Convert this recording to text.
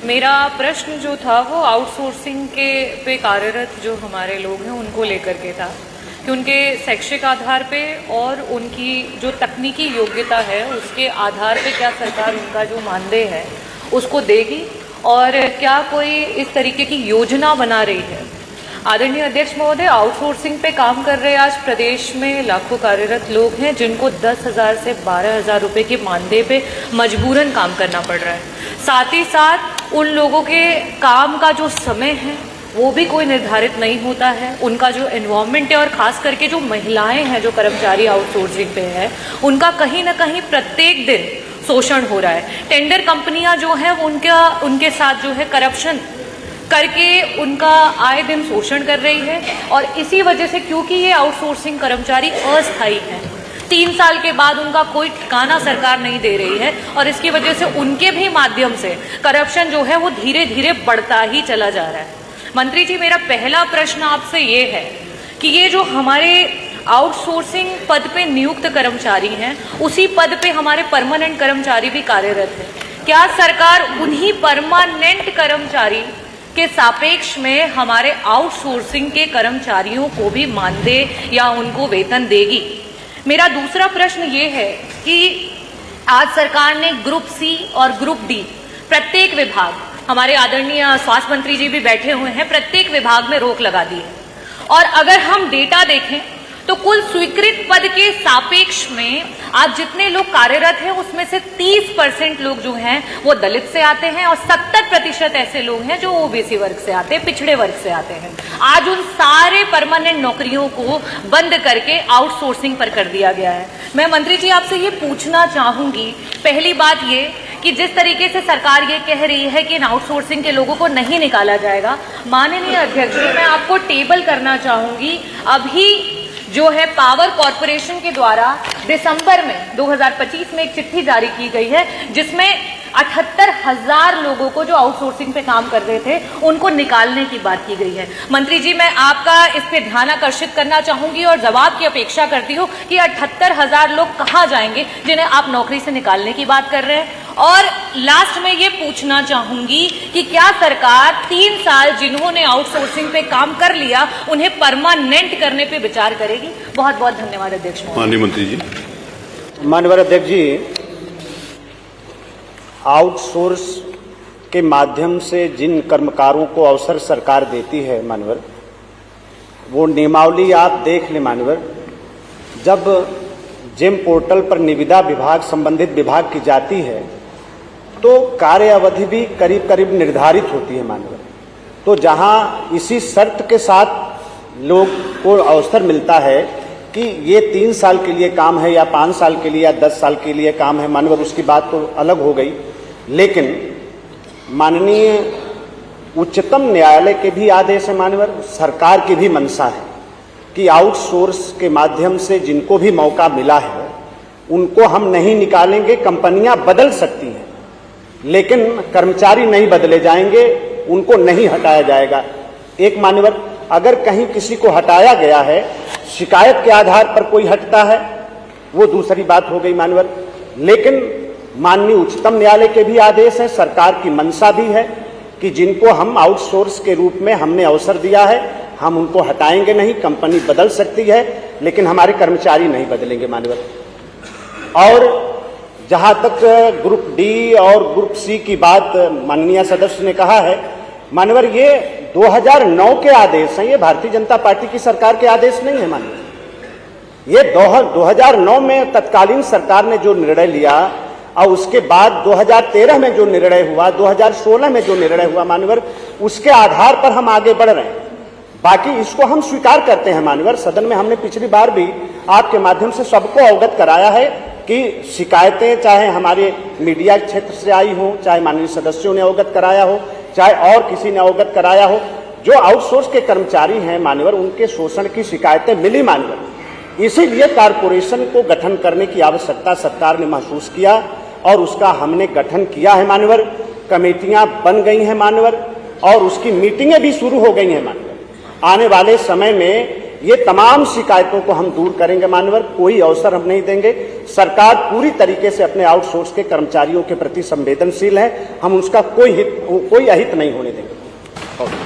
मेरा प्रश्न जो था वो आउटसोर्सिंग के पे कार्यरत जो हमारे लोग हैं उनको लेकर के था कि उनके शैक्षिक आधार पे और उनकी जो तकनीकी योग्यता है उसके आधार पे क्या सरकार उनका जो मानदेय है उसको देगी और क्या कोई इस तरीके की योजना बना रही है। आदरणीय अध्यक्ष महोदय, आउटसोर्सिंग पे काम कर रहे आज प्रदेश में लाखों कार्यरत लोग हैं जिनको 10,000 से 12,000 रुपये के मानदेय पे मजबूरन काम करना पड़ रहा है। साथ ही साथ उन लोगों के काम का जो समय है वो भी कोई निर्धारित नहीं होता है। उनका जो एनवायरनमेंट है और ख़ास करके जो महिलाएं हैं जो कर्मचारी आउटसोर्सिंग पे है उनका कहीं ना कहीं प्रत्येक दिन शोषण हो रहा है। टेंडर कंपनियां जो हैं उनके साथ जो है करप्शन करके उनका आए दिन शोषण कर रही है और इसी वजह से क्योंकि ये आउटसोर्सिंग कर्मचारी अस्थायी हैं, 3 साल के बाद उनका कोई ठिकाना सरकार नहीं दे रही है और इसकी वजह से उनके भी माध्यम से करप्शन जो है वो धीरे धीरे बढ़ता ही चला जा रहा है। मंत्री जी, मेरा पहला प्रश्न आपसे ये है कि ये जो हमारे आउटसोर्सिंग पद पे नियुक्त कर्मचारी हैं उसी पद पे हमारे परमानेंट कर्मचारी भी कार्यरत हैं, क्या सरकार उन्हीं परमानेंट कर्मचारी के सापेक्ष में हमारे आउटसोर्सिंग के कर्मचारियों को भी मानदेय या उनको वेतन देगी? मेरा दूसरा प्रश्न ये है कि आज सरकार ने ग्रुप सी और ग्रुप डी प्रत्येक विभाग, हमारे आदरणीय स्वास्थ्य मंत्री जी भी बैठे हुए हैं, प्रत्येक विभाग में रोक लगा दी है और अगर हम डेटा देखें तो कुल स्वीकृत पद के सापेक्ष में आज जितने लोग कार्यरत हैं उसमें से 30% लोग जो हैं वो दलित से आते हैं और 70% ऐसे लोग हैं जो ओबीसी वर्ग से आते हैं, पिछड़े वर्ग से आते हैं। आज उन सारे परमानेंट नौकरियों को बंद करके आउटसोर्सिंग पर कर दिया गया है। मैं मंत्री जी आपसे ये पूछना चाहूंगी, पहली बात ये कि जिस तरीके से सरकार ये कह रही है कि इन आउटसोर्सिंग के लोगों को नहीं निकाला जाएगा, माननीय अध्यक्ष जी मैं आपको टेबल करना चाहूंगी। अभी जो है पावर कॉर्पोरेशन के द्वारा दिसंबर में 2025 में एक चिट्ठी जारी की गई है जिसमें 78,000 लोगों को जो आउटसोर्सिंग पे काम कर रहे थे उनको निकालने की बात की गई है। मंत्री जी, मैं आपका इस पे ध्यान आकर्षित करना चाहूंगी और जवाब की अपेक्षा करती हूँ कि 78,000 लोग कहाँ जाएंगे जिन्हें आप नौकरी से निकालने की बात कर रहे हैं। और लास्ट में ये पूछना चाहूंगी कि क्या सरकार 3 साल जिन्होंने आउटसोर्सिंग पे काम कर लिया उन्हें परमानेंट करने पे विचार करेगी? बहुत बहुत धन्यवाद अध्यक्ष। माननीय मंत्री जी। माननीय अध्यक्ष जी, आउटसोर्स के माध्यम से जिन कर्मकारों को अवसर सरकार देती है मानवर, वो नियमावली आप देख लें मानवर। जब जेम पोर्टल पर निविदा विभाग संबंधित विभाग की जाती है तो कार्य अवधि भी करीब करीब निर्धारित होती है मानवर। तो जहां इसी शर्त के साथ लोग को अवसर मिलता है कि ये 3 साल के लिए काम है या 5 साल के लिए या 10 साल के लिए काम है मानवर, उसकी बात तो अलग हो गई। लेकिन माननीय उच्चतम न्यायालय के भी आदेश है मानवर, सरकार की भी मंशा है कि आउटसोर्स के माध्यम से जिनको भी मौका मिला है उनको हम नहीं निकालेंगे। कंपनियां बदल सकती हैं लेकिन कर्मचारी नहीं बदले जाएंगे, उनको नहीं हटाया जाएगा। एक मानवर, अगर कहीं किसी को हटाया गया है, शिकायत के आधार पर कोई हटता है, वो दूसरी बात हो गई मानवर। लेकिन माननीय उच्चतम न्यायालय के भी आदेश है, सरकार की मंशा भी है कि जिनको हम आउटसोर्स के रूप में हमने अवसर दिया है हम उनको हटाएंगे नहीं। कंपनी बदल सकती है लेकिन हमारे कर्मचारी नहीं बदलेंगे मानवर। और जहां तक ग्रुप डी और ग्रुप सी की बात माननीय सदस्य ने कहा है मानवर, ये 2009 के आदेश हैं, ये भारतीय जनता पार्टी की सरकार के आदेश नहीं है माननीय। ये 2009 में तत्कालीन सरकार ने जो निर्णय लिया और उसके बाद 2013 में जो निर्णय हुआ, 2016 में जो निर्णय हुआ मानवर, उसके आधार पर हम आगे बढ़ रहे हैं। बाकी इसको हम स्वीकार करते हैं मानवर। सदन में हमने पिछली बार भी आपके माध्यम से सबको अवगत कराया है कि शिकायतें चाहे हमारे मीडिया क्षेत्र से आई हो, चाहे माननीय सदस्यों ने अवगत कराया हो, चाहे और किसी ने अवगत कराया हो, जो आउटसोर्स के कर्मचारी हैं मानवर उनके शोषण की शिकायतें मिली मानवर। इसीलिए कारपोरेशन को गठन करने की आवश्यकता सरकार ने महसूस किया और उसका हमने गठन किया है मानवर। कमेटियां बन गई हैं मानवर और उसकी मीटिंगें भी शुरू हो गई हैं मानवर। आने वाले समय में ये तमाम शिकायतों को हम दूर करेंगे मान्यवर, कोई अवसर हम नहीं देंगे। सरकार पूरी तरीके से अपने आउटसोर्स के कर्मचारियों के प्रति संवेदनशील है, हम उसका कोई अहित नहीं होने देंगे।